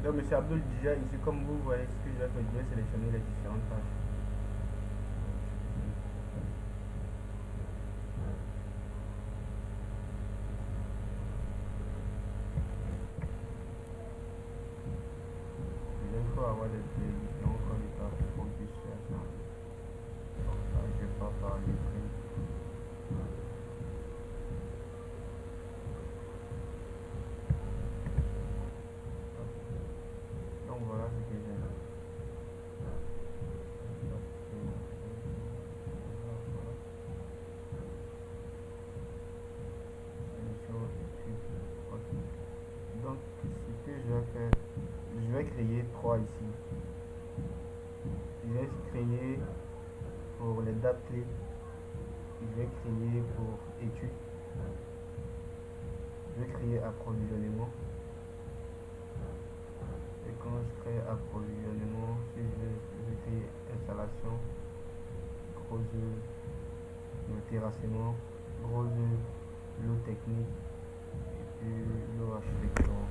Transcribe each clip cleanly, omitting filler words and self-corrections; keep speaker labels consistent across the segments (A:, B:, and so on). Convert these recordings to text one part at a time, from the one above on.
A: Donc, monsieur Abdul, déjà ici, comme vous voyez ce que je vais faire, je vais sélectionner les différentes tâches. Il faut avoir des différents candidats pour qu'on puisse faire ça. Donc, ça, je vais pas parler très. Donc, voilà ce que j'ai. Donc, ce que je vais faire, je vais créer trois ici. Je vais créer pour les dates clés. Je vais créer pour études. Je vais créer approvisionnement. Et quand je crée approvisionnement, si je vais créer installation, gros œuvre, le terrassement, gros œuvre, l'eau technique et puis l'eau architecture.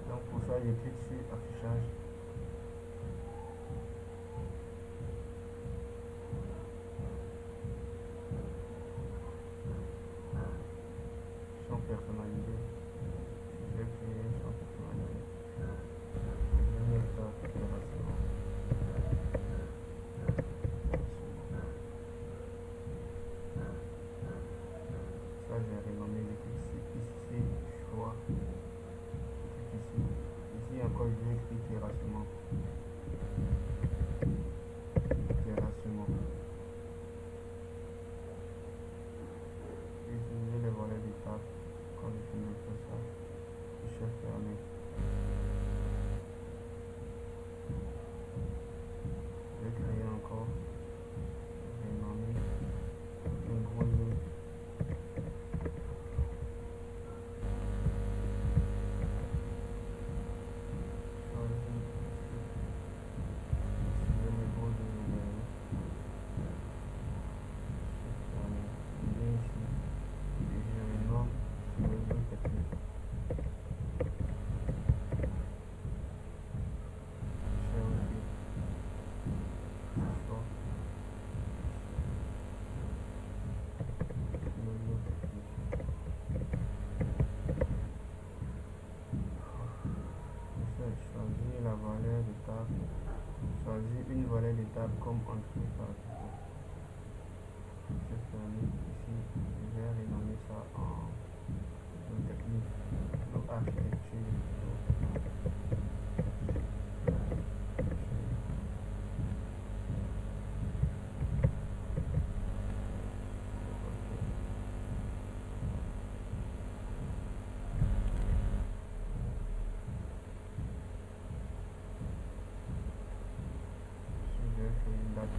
A: Donc pour ça, je clique sur affichage. Champ personnalisé. Je vais créer un champ personnalisé. Je vais mettre terrassement. Ça, j'ai renommé, je clique ici, choix. Ici. Ici encore, je vais écrire terrassement. Terrassement. Utiliser les volets d'étape. Quand je finis de faire ça, je vais fermer. Je vais créer encore. Renommer. Un gros œuvre. Choisir la valeur de table. Choisir une valeur de table comme entrée par exemple. Je ferme ici. Je vais renommer ça en technique, donc architecture. Je vais faire une date.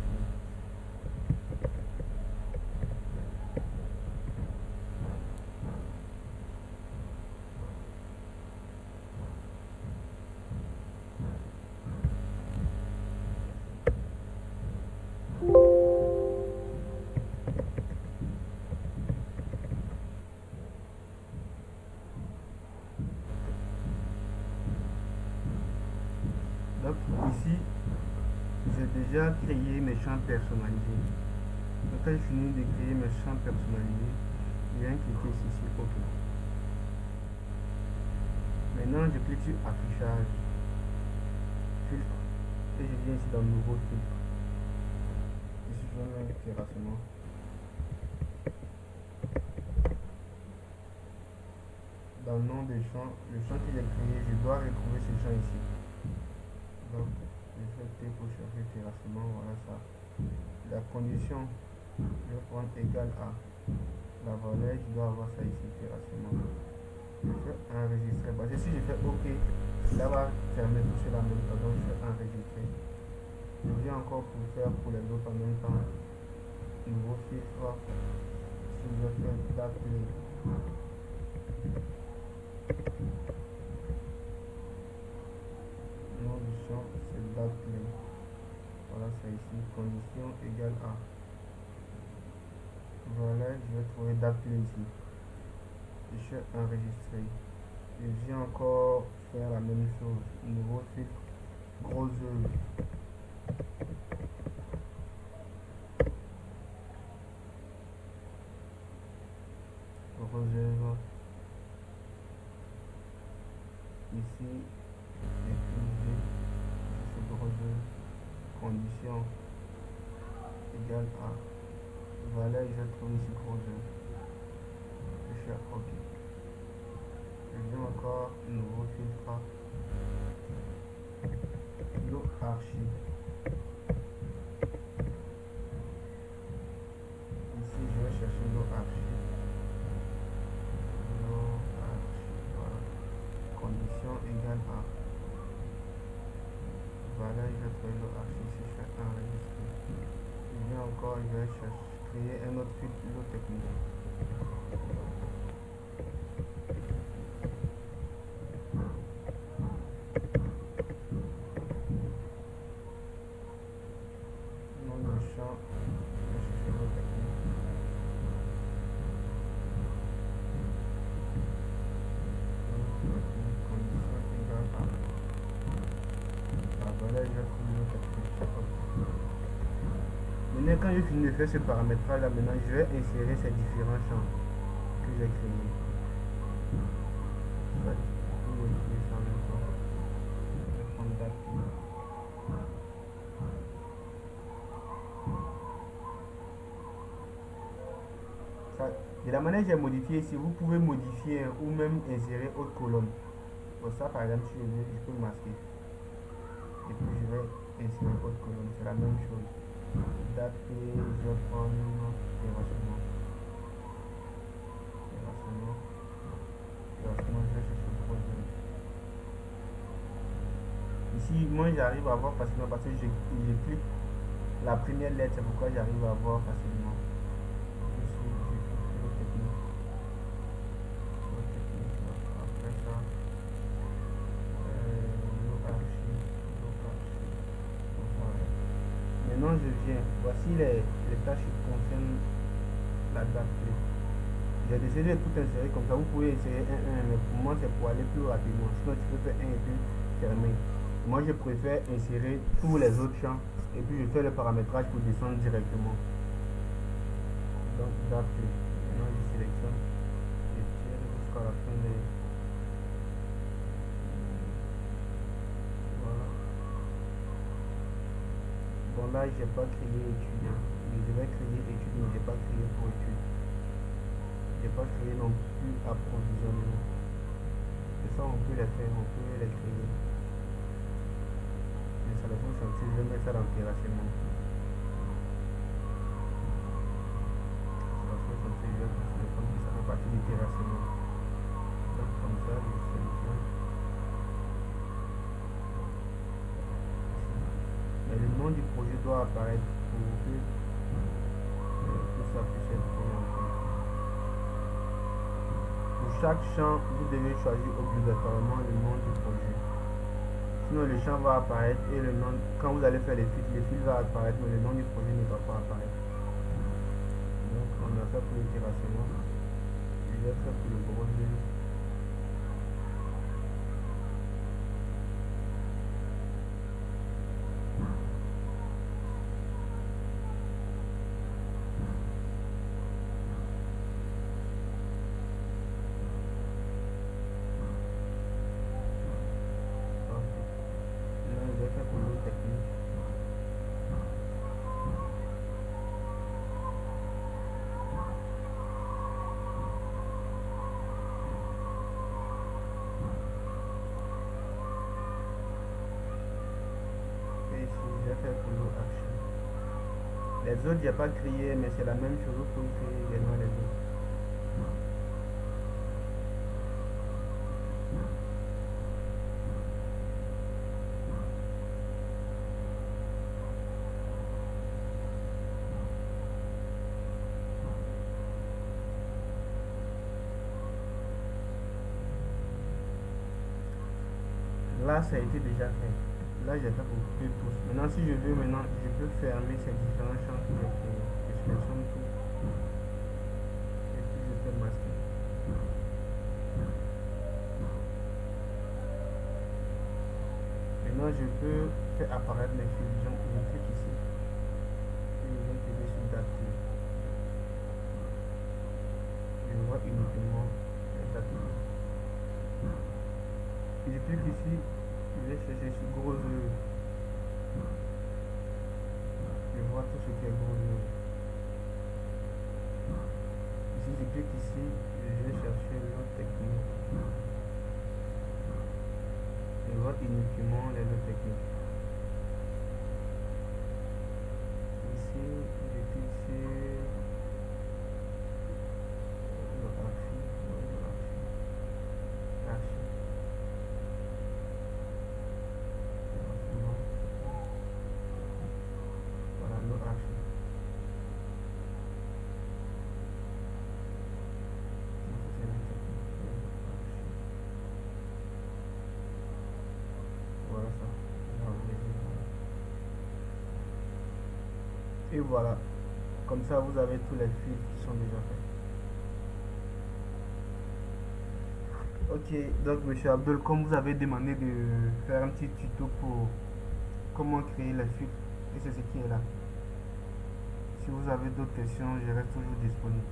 A: Donc ici, j'ai déjà créé mes champs personnalisés. Donc quand je finis de créer mes champs personnalisés, je viens cliquer ici sur OK. Maintenant, je clique sur affichage, filtre, et je viens ici dans nouveau filtre. Ici, je vais mettre terrassement. Dans le nom des champs, le champ que j'ai créé, je dois retrouver ce champ ici. Donc, je fais T pour chercher terrassement, voilà ça. La condition, je vais prendre égal à la valeur, je dois avoir ça ici, terrassement. Je fais enregistrer. Parce que si je fais OK, là va fermer tout cela en même temps, donc je fais enregistrer. Je viens encore pour faire pour les autres en même temps. Nouveau filtre. Si je vais faire date. Nom du champ, c'est date clé. Voilà, c'est ici, condition égale à. Voilà, je vais trouver date clé ici. Je fais enregistrer. Je viens encore faire la même chose. Nouveau filtre, gros œuvre. Gros œuvre. Ici, utiliser ce gros œuvre. Condition égale à valeur, je vais trouver ici gros œuvre. Je fais OK. Je viens encore, nouveau filtre, l'eau archi. Ici, je vais chercher l'eau archi. L'eau archi, voilà. Condition égale à valeur, je vais trouver l'eau archi. Si je fais enregistrer, je viens encore, je vais chercher, créer un autre filtre, l'eau technique. Nom du champ, je vais chercher l'eau technique. Condition égale à voilà, je vais trouver l'eau technique. Maintenant, quand je finis de faire ce paramétrage là, maintenant je vais insérer ces différents champs que j'ai créés. Je vais modifier ça en même temps. Je vais prendre date. De la manière que j'ai modifié ici, vous pouvez modifier ou même insérer autre colonne. Pour ça, par exemple, si je veux, je peux masquer. Et puis je vais insérer autre colonne. C'est la même chose. Date, je vais prendre terrassement. Terrassement. Terrassement, je vais chercher le projet. Ici, moi j'arrive à voir facilement parce que je clique la première lettre, c'est pourquoi j'arrive à voir facilement. Ici, je clique sur le technique. Après ça, l'archi. Maintenant, je viens. Voici les tâches qui concernent la date clé. J'ai décidé de tout insérer comme ça. Vous pouvez insérer un, mais pour moi, c'est pour aller plus rapidement. Sinon, tu peux faire un et puis fermer. Moi, je préfère insérer tous les autres champs et puis je fais le paramétrage pour descendre directement. Donc, date clé. Maintenant, je sélectionne et tire jusqu'à la fin des. Voilà. Bon, là, j'ai pas créé étude. Je devais créer étude, mais j'ai pas créé pour étude. J'ai pas créé non plus approvisionnement. Et ça, on peut les faire, on peut les créer. Installation chantier, je vais mettre ça dans terrassement. Installation chantier, je vais considérer comme que ça fait partie du terrassement. Donc, comme ça, je sélectionne. Mais le nom du projet doit apparaître pour que tout ça puisse être pris en compte. Pour chaque champ, vous devez choisir obligatoirement le nom du projet. Sinon, le champ va apparaître et le nom, quand vous allez faire les fils va apparaître, mais le nom du projet ne va pas apparaître. Donc, on a fait pour le terrassement. Je vais faire pour le gros œuvre. Les autres, j'ai pas créé, mais c'est la même chose. Vous pouvez créer également les autres. Là, ça a été déjà fait. Là, j'ai fait pour tous. Maintenant, si je veux, maintenant, je peux fermer ces différents champs que j'ai créés. Je sélectionne tout. Et puis, je fais masquer. Maintenant, je peux faire apparaître mes fils. Je clique ici et je viens cliquer sur date. Je vois uniquement les dates. Je clique ici, je vais chercher sur gros œuvre. Je vois tout ce qui est gros œuvre. Ici, je clique ici, je vais chercher l'autre technique. Je vois uniquement les autres techniques. Ici, je clique sur le archi. Voilà, le archi. Voilà ça. Et voilà. Comme ça, vous avez tous les fils qui sont déjà faits. Ok, donc monsieur Abdul, comme vous avez demandé de faire un petit tuto pour comment créer les fils, et c'est ce qui est là. Si vous avez d'autres questions, je reste toujours disponible.